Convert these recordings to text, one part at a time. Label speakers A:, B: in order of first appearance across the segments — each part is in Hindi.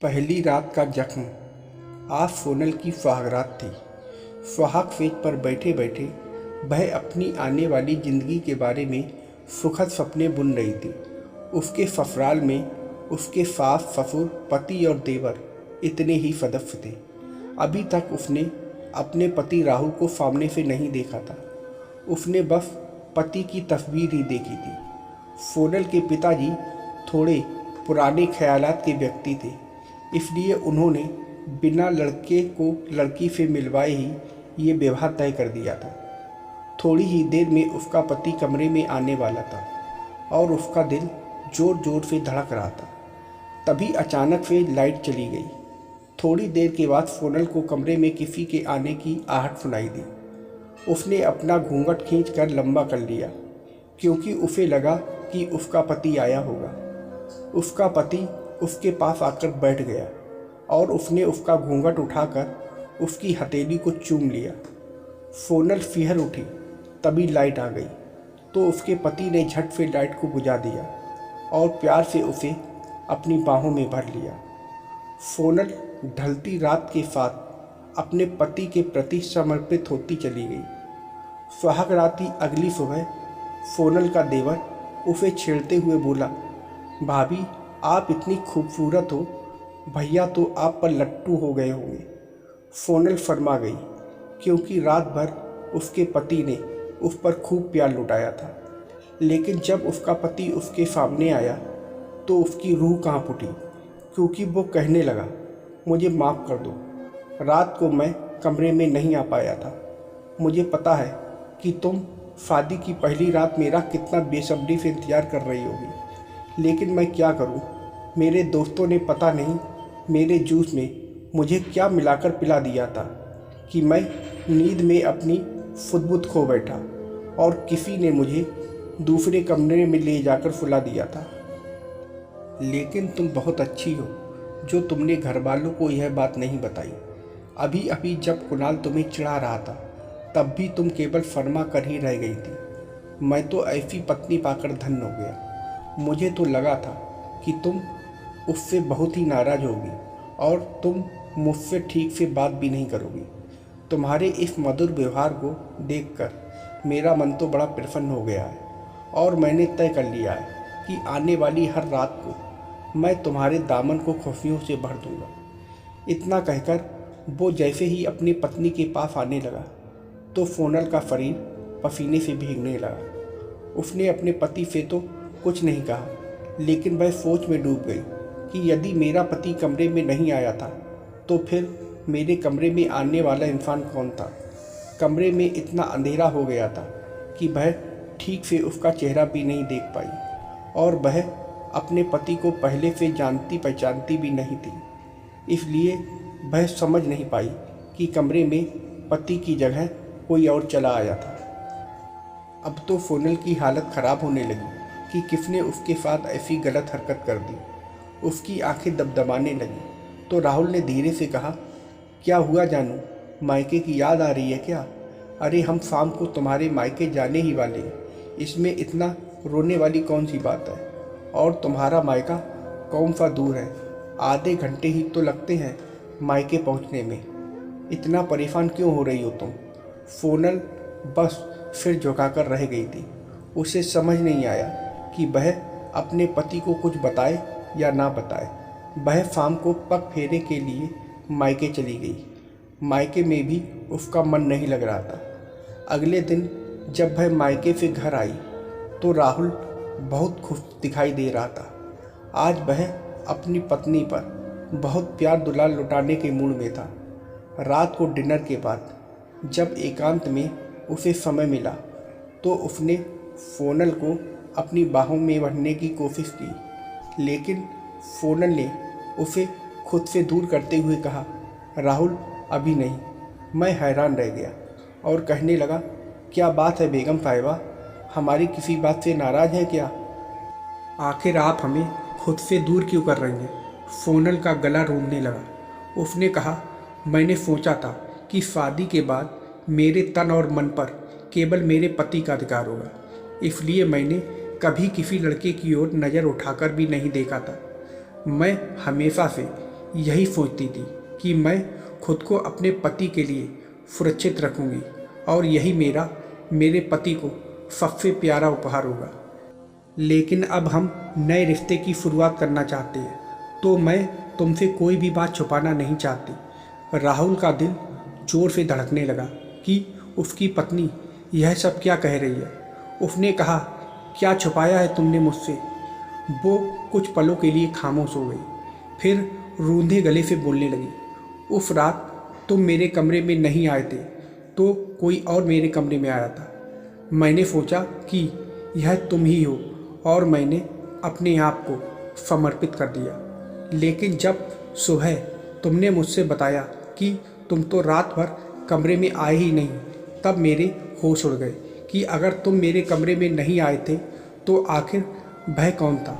A: पहली रात का जख्म। आज सोनल की सुहागरात थी। सुहाग सेज पर बैठे बैठे वह अपनी आने वाली जिंदगी के बारे में सुखद सपने बुन रही थी। उसके ससुराल में उसके सास ससुर पति और देवर इतने ही सदस्य थे। अभी तक उसने अपने पति राहुल को सामने से नहीं देखा था। उसने बस पति की तस्वीर ही देखी थी। सोनल के पिताजी थोड़े पुराने ख्यालात के व्यक्ति थे, इसलिए उन्होंने बिना लड़के को लड़की से मिलवाए ही ये विवाह तय कर दिया था। थोड़ी ही देर में उसका पति कमरे में आने वाला था और उसका दिल जोर जोर से धड़क रहा था। तभी अचानक से लाइट चली गई। थोड़ी देर के बाद सोनल को कमरे में किसी के आने की आहट सुनाई दी। उसने अपना घूंघट खींचकर लंबा कर लिया, क्योंकि उसे लगा कि उसका पति आया होगा। उसका पति उसके पास आकर बैठ गया और उसने उसका घूंघट उठाकर उसकी हथेली को चूम लिया। सोनल सिहर उठी। तभी लाइट आ गई तो उसके पति ने झट से लाइट को बुझा दिया और प्यार से उसे अपनी बाहों में भर लिया। सोनल ढलती रात के साथ अपने पति के प्रति समर्पित होती चली गई। सुहाग रात की अगली सुबह सोनल का देवर उसे छेड़ते हुए बोला, भाभी आप इतनी खूबसूरत हो, भैया तो आप पर लट्टू हो गए होंगे। सोनल शर्मा गई, क्योंकि रात भर उसके पति ने उस पर खूब प्यार लुटाया था। लेकिन जब उसका पति उसके सामने आया तो उसकी रूह कांप उठी, क्योंकि वो कहने लगा, मुझे माफ़ कर दो, रात को मैं कमरे में नहीं आ पाया था। मुझे पता है कि तुम शादी की पहली रात मेरा कितना बेसब्री से इंतज़ार कर रही होगी, लेकिन मैं क्या करूं? मेरे दोस्तों ने पता नहीं मेरे जूस में मुझे क्या मिलाकर पिला दिया था कि मैं नींद में अपनी सुध-बुध खो बैठा और किसी ने मुझे दूसरे कमरे में ले जाकर सुला दिया था। लेकिन तुम बहुत अच्छी हो जो तुमने घर वालों को यह बात नहीं बताई। अभी अभी जब कुणाल तुम्हें चिढ़ा रहा था तब भी तुम केवल फरमा कर ही रह गई थी। मैं तो ऐसी पत्नी पाकर धन्य हो गया। मुझे तो लगा था कि तुम उससे बहुत ही नाराज़ होगी और तुम मुझसे ठीक से बात भी नहीं करोगी। तुम्हारे इस मधुर व्यवहार को देखकर मेरा मन तो बड़ा प्रसन्न हो गया है और मैंने तय कर लिया है कि आने वाली हर रात को मैं तुम्हारे दामन को खुशियों से भर दूंगा। इतना कहकर वो जैसे ही अपनी पत्नी के पास आने लगा तो सोनल का शरीर पसीने से भीगने लगा। उसने अपने पति से तो कुछ नहीं कहा, लेकिन वह सोच में डूब गई कि यदि मेरा पति कमरे में नहीं आया था तो फिर मेरे कमरे में आने वाला इंसान कौन था। कमरे में इतना अंधेरा हो गया था कि वह ठीक से उसका चेहरा भी नहीं देख पाई और वह अपने पति को पहले से जानती पहचानती भी नहीं थी, इसलिए वह समझ नहीं पाई कि कमरे में पति की जगह कोई और चला आया था। अब तो सोनल की हालत ख़राब होने लगी कि किसने उसके साथ ऐसी गलत हरकत कर दी। उसकी आंखें दबदबाने लगी तो राहुल ने धीरे से कहा, क्या हुआ जानू, मायके की याद आ रही है क्या? अरे हम शाम को तुम्हारे मायके जाने ही वाले हैं, इसमें इतना रोने वाली कौन सी बात है? और तुम्हारा मायका कौन सा दूर है? आधे घंटे ही तो लगते हैं मायके पहुंचने में। इतना परेशान क्यों हो रही हो तुम? सोनल बस सिर झुकाकर रह गई थी। उसे समझ नहीं आया कि वह अपने पति को कुछ बताए या ना बताए। वह शाम को पग फेरे के लिए मायके चली गई। मायके में भी उसका मन नहीं लग रहा था। अगले दिन जब वह मायके से घर आई तो राहुल बहुत खुश दिखाई दे रहा था। आज वह अपनी पत्नी पर बहुत प्यार दुलार लुटाने के मूड में था। रात को डिनर के बाद जब एकांत में उसे समय मिला तो उसने सोनल को अपनी बाहों में भरने की कोशिश की, लेकिन सोनल ने उसे खुद से दूर करते हुए कहा, राहुल अभी नहीं। मैं हैरान रह गया और कहने लगा, क्या बात है बेगम साहिबा, हमारी किसी बात से नाराज़ है क्या? आखिर आप हमें खुद से दूर क्यों कर रही हैं? सोनल का गला रोने लगा। उसने कहा, मैंने सोचा था कि शादी के बाद मेरे तन और मन पर केवल मेरे पति का अधिकार होगा, इसलिए मैंने कभी किसी लड़के की ओर नज़र उठाकर भी नहीं देखा था। मैं हमेशा से यही सोचती थी कि मैं खुद को अपने पति के लिए सुरक्षित रखूंगी और यही मेरे पति को सबसे प्यारा उपहार होगा। लेकिन अब हम नए रिश्ते की शुरुआत करना चाहते हैं, तो मैं तुमसे कोई भी बात छुपाना नहीं चाहती। राहुल का दिल जोर से धड़कने लगा कि उसकी पत्नी यह सब क्या कह रही है। उसने कहा, क्या छुपाया है तुमने मुझसे? वो कुछ पलों के लिए खामोश हो गई, फिर रूंधे गले से बोलने लगी, उस रात तुम मेरे कमरे में नहीं आए थे तो कोई और मेरे कमरे में आया था। मैंने सोचा कि यह तुम ही हो और मैंने अपने आप को समर्पित कर दिया। लेकिन जब सुबह तुमने मुझसे बताया कि तुम तो रात भर कमरे में आए ही नहीं, तब मेरे होश उड़ गए कि अगर तुम मेरे कमरे में नहीं आए थे तो आखिर वह कौन था।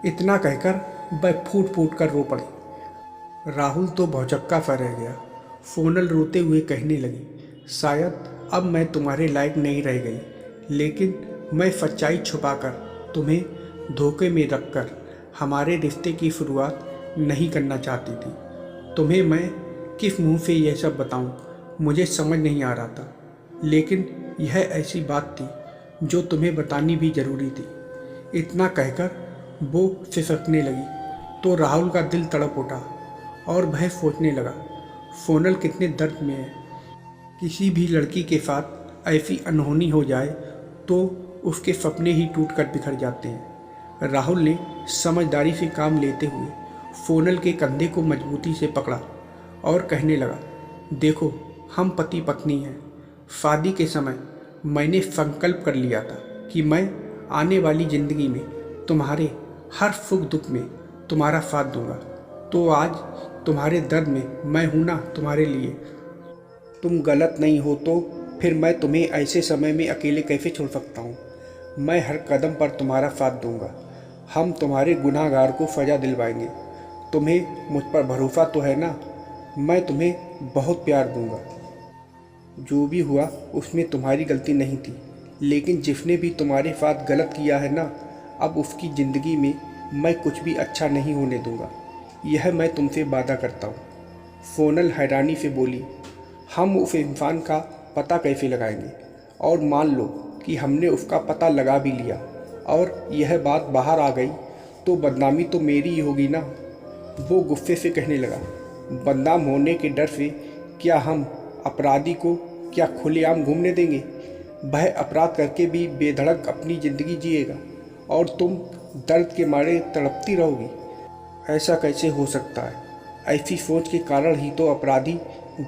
A: इतना कहकर वह फूट फूट कर रो पड़ी। राहुल तो भौचक्का सा रह गया। सोनल रोते हुए कहने लगी, शायद अब मैं तुम्हारे लायक नहीं रह गई, लेकिन मैं सच्चाई छुपाकर तुम्हें धोखे में रखकर हमारे रिश्ते की शुरुआत नहीं करना चाहती थी। तुम्हें मैं किस मुंह से यह सब बताऊं, मुझे समझ नहीं आ रहा था, लेकिन यह ऐसी बात थी जो तुम्हें बतानी भी ज़रूरी थी। इतना कहकर वो सिसकने लगी तो राहुल का दिल तड़प उठा और वह सोचने लगा, सोनल कितने दर्द में है। किसी भी लड़की के साथ ऐसी अनहोनी हो जाए तो उसके सपने ही टूट कर बिखर जाते हैं। राहुल ने समझदारी से काम लेते हुए सोनल के कंधे को मजबूती से पकड़ा और कहने लगा, देखो हम पति पत्नी हैं। शादी के समय मैंने संकल्प कर लिया था कि मैं आने वाली ज़िंदगी में तुम्हारे हर सुख दुख में तुम्हारा साथ दूंगा। तो आज तुम्हारे दर्द में मैं हूं ना तुम्हारे लिए। तुम गलत नहीं हो तो फिर मैं तुम्हें ऐसे समय में अकेले कैसे छोड़ सकता हूँ। मैं हर कदम पर तुम्हारा साथ दूंगा। हम तुम्हारे गुनहगार को सज़ा दिलवाएंगे। तुम्हें मुझ पर भरोसा तो है ना? मैं तुम्हें बहुत प्यार दूंगा। जो भी हुआ उसमें तुम्हारी गलती नहीं थी, लेकिन जिसने भी तुम्हारे साथ गलत किया है ना, अब उसकी ज़िंदगी में मैं कुछ भी अच्छा नहीं होने दूंगा। यह मैं तुमसे वादा करता हूँ। सोनल हैरानी से बोली, हम उस इंसान का पता कैसे लगाएंगे? और मान लो कि हमने उसका पता लगा भी लिया और यह बात बाहर आ गई तो बदनामी तो मेरी ही होगी ना। वो गुस्से से कहने लगा, बदनाम होने के डर से क्या हम अपराधी को क्या खुलेआम घूमने देंगे? वह अपराध करके भी बेधड़क अपनी ज़िंदगी जिएगा और तुम दर्द के मारे तड़पती रहोगी। ऐसा कैसे हो सकता है? ऐसी सोच के कारण ही तो अपराधी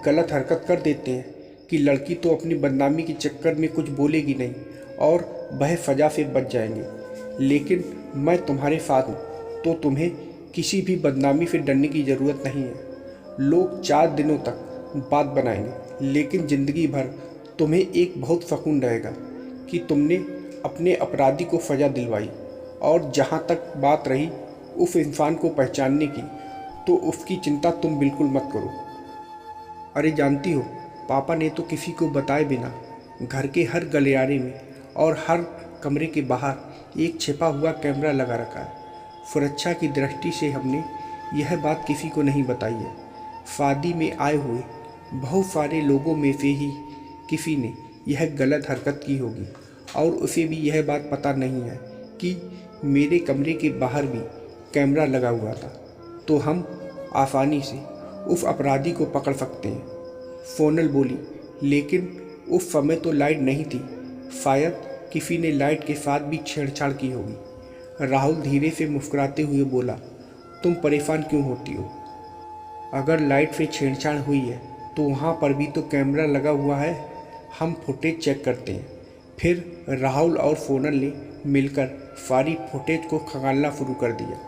A: गलत हरकत कर देते हैं कि लड़की तो अपनी बदनामी के चक्कर में कुछ बोलेगी नहीं और वह सज़ा से बच जाएंगे। लेकिन मैं तुम्हारे साथ हूँ तो तुम्हें किसी भी बदनामी से डरने की ज़रूरत नहीं है। लोग 4 दिनों तक बात बनाएंगे, लेकिन ज़िंदगी भर तुम्हें एक बहुत सुकून रहेगा कि तुमने अपने अपराधी को सज़ा दिलवाई। और जहाँ तक बात रही उस इंसान को पहचानने की, तो उसकी चिंता तुम बिल्कुल मत करो। अरे जानती हो, पापा ने तो किसी को बताए बिना घर के हर गलियारे में और हर कमरे के बाहर एक छिपा हुआ कैमरा लगा रखा है। सुरक्षा की दृष्टि से हमने यह बात किसी को नहीं बताई है। शादी में आए हुए बहुत सारे लोगों में से ही किसी ने यह गलत हरकत की होगी और उसे भी यह बात पता नहीं है कि मेरे कमरे के बाहर भी कैमरा लगा हुआ था, तो हम आसानी से उस अपराधी को पकड़ सकते हैं। सोनल बोली, लेकिन उस समय तो लाइट नहीं थी, शायद किसी ने लाइट के साथ भी छेड़छाड़ की होगी। राहुल धीरे से मुस्कुराते हुए बोला, तुम परेशान क्यों होती हो? अगर लाइट से छेड़छाड़ हुई है तो वहाँ पर भी तो कैमरा लगा हुआ है, हम फुटेज चेक करते हैं। फिर राहुल और सोनल ने मिलकर सारी फुटेज को खंगालना शुरू कर दिया।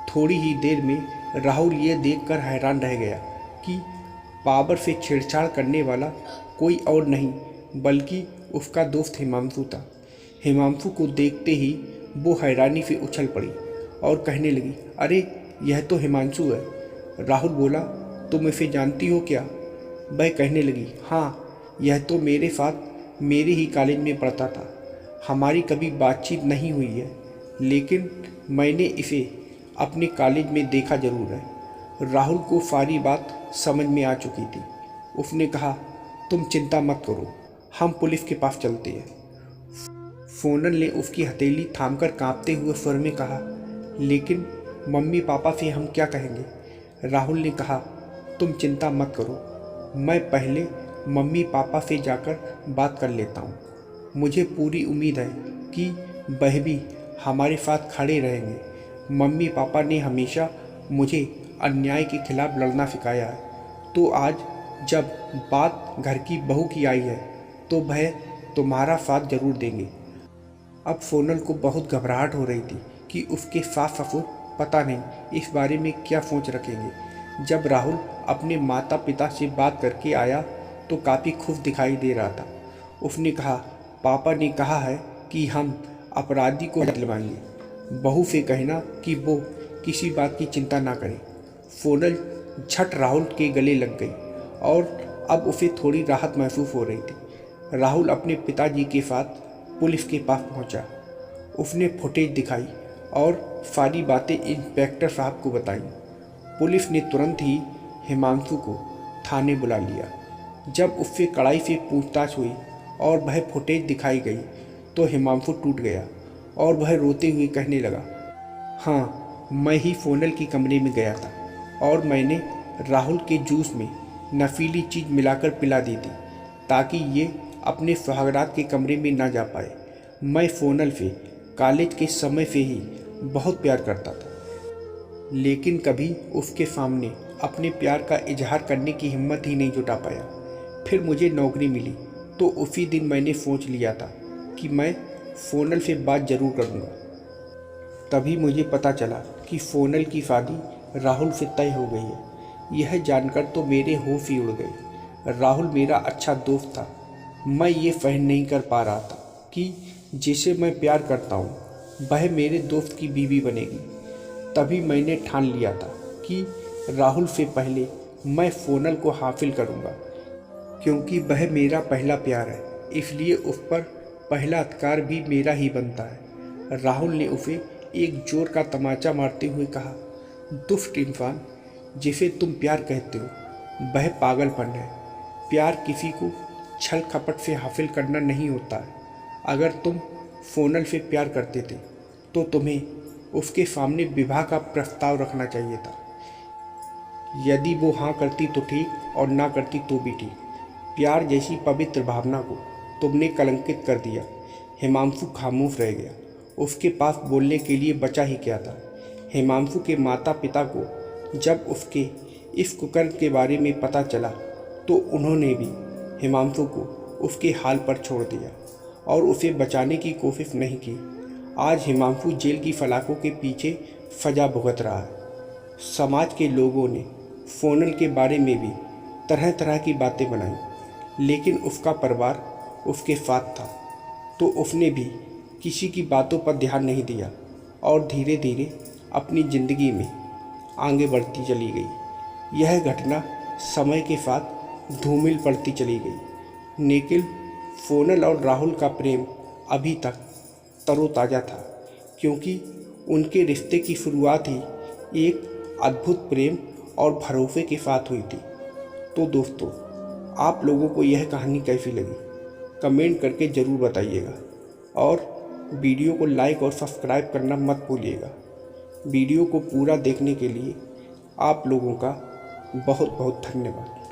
A: थोड़ी ही देर में राहुल ये देखकर हैरान रह गया कि पावर से छेड़छाड़ करने वाला कोई और नहीं बल्कि उसका दोस्त हिमांशु था। हिमांशु को देखते ही वो हैरानी से उछल पड़ी और कहने लगी, अरे यह तो हिमांशु है। राहुल बोला, तुम इसे जानती हो क्या? वह कहने लगी, हाँ, यह तो मेरे साथ मेरे ही कॉलेज में पढ़ता था। हमारी कभी बातचीत नहीं हुई है, लेकिन मैंने इसे अपने कॉलेज में देखा ज़रूर है। राहुल को सारी बात समझ में आ चुकी थी। उसने कहा, तुम चिंता मत करो, हम पुलिस के पास चलते हैं। सोनल ने उसकी हथेली थामकर कांपते हुए स्वर में कहा, लेकिन मम्मी पापा से हम क्या कहेंगे? राहुल ने कहा, तुम चिंता मत करो, मैं पहले मम्मी पापा से जाकर बात कर लेता हूँ। मुझे पूरी उम्मीद है कि वह भी हमारे साथ खड़े रहेंगे। मम्मी पापा ने हमेशा मुझे अन्याय के खिलाफ लड़ना सिखाया है, तो आज जब बात घर की बहू की आई है तो वह तुम्हारा साथ जरूर देंगे। अब सोनल को बहुत घबराहट हो रही थी कि उसके सास ससुर पता नहीं इस बारे में क्या सोच रखेंगे। जब राहुल अपने माता पिता से बात करके आया तो काफ़ी खुश दिखाई दे रहा था। उसने कहा, पापा ने कहा है कि हम अपराधी को दिलवाएंगे। बहू से कहना कि वो किसी बात की चिंता ना करे। सोनल झट राहुल के गले लग गई और अब उसे थोड़ी राहत महसूस हो रही थी। राहुल अपने पिताजी के साथ पुलिस के पास पहुंचा। उसने फुटेज दिखाई और सारी बातें इंस्पेक्टर साहब को बताई। पुलिस ने तुरंत ही हिमांशु को थाने बुला लिया। जब उससे कड़ाई से पूछताछ हुई और वह फुटेज दिखाई गई तो हिमांशु टूट गया और वह रोते हुए कहने लगा, हाँ, मैं ही सोनल के कमरे में गया था और मैंने राहुल के जूस में नशीली चीज़ मिलाकर पिला दी थी ताकि ये अपने सुहागरात के कमरे में ना जा पाए। मैं सोनल से कॉलेज के समय से ही बहुत प्यार करता था, लेकिन कभी उसके सामने अपने प्यार का इजहार करने की हिम्मत ही नहीं जुटा पाया। फिर मुझे नौकरी मिली तो उसी दिन मैंने सोच लिया था कि मैं सोनल से बात जरूर करूँगा। तभी मुझे पता चला कि सोनल की शादी राहुल से तय हो गई है। यह जानकर तो मेरे होश ही उड़ गए। राहुल मेरा अच्छा दोस्त था। मैं ये सहन नहीं कर पा रहा था कि जिसे मैं प्यार करता हूँ वह मेरे दोस्त की बीवी बनेगी। तभी मैंने ठान लिया था कि राहुल से पहले मैं सोनल को हासिल करूँगा, क्योंकि वह मेरा पहला प्यार है, इसलिए उस पर पहला अधिकार भी मेरा ही बनता है। राहुल ने उसे एक जोर का तमाचा मारते हुए कहा, दुष्ट इंसान, जिसे तुम प्यार कहते हो वह पागलपन है। प्यार किसी को छल कपट से हासिल करना नहीं होता है। अगर तुम सोनल से प्यार करते थे तो तुम्हें उसके सामने विवाह का प्रस्ताव रखना चाहिए था। यदि वो हाँ करती तो ठीक और ना करती तो भी ठीक। प्यार जैसी पवित्र भावना को तुमने कलंकित कर दिया। हिमांशु खामोश रह गया। उसके पास बोलने के लिए बचा ही क्या था। हिमांशु के माता पिता को जब उसके इस कुकर्म के बारे में पता चला तो उन्होंने भी हिमांशु को उसके हाल पर छोड़ दिया और उसे बचाने की कोशिश नहीं की। आज हिमांशु जेल की सलाखों के पीछे सजा भुगत रहा है। समाज के लोगों ने सोनल के बारे में भी तरह तरह की बातें बनाई, लेकिन उसका परिवार उसके साथ था तो उसने भी किसी की बातों पर ध्यान नहीं दिया और धीरे धीरे अपनी ज़िंदगी में आगे बढ़ती चली गई। यह घटना समय के साथ धूमिल पड़ती चली गई, लेकिन सोनल और राहुल का प्रेम अभी तक तरोताज़ा था, क्योंकि उनके रिश्ते की शुरुआत ही एक अद्भुत प्रेम और भरोसे के साथ हुई थी। तो दोस्तों, आप लोगों को यह कहानी कैसी लगी कमेंट करके ज़रूर बताइएगा और वीडियो को लाइक और सब्सक्राइब करना मत भूलिएगा। वीडियो को पूरा देखने के लिए आप लोगों का बहुत बहुत धन्यवाद।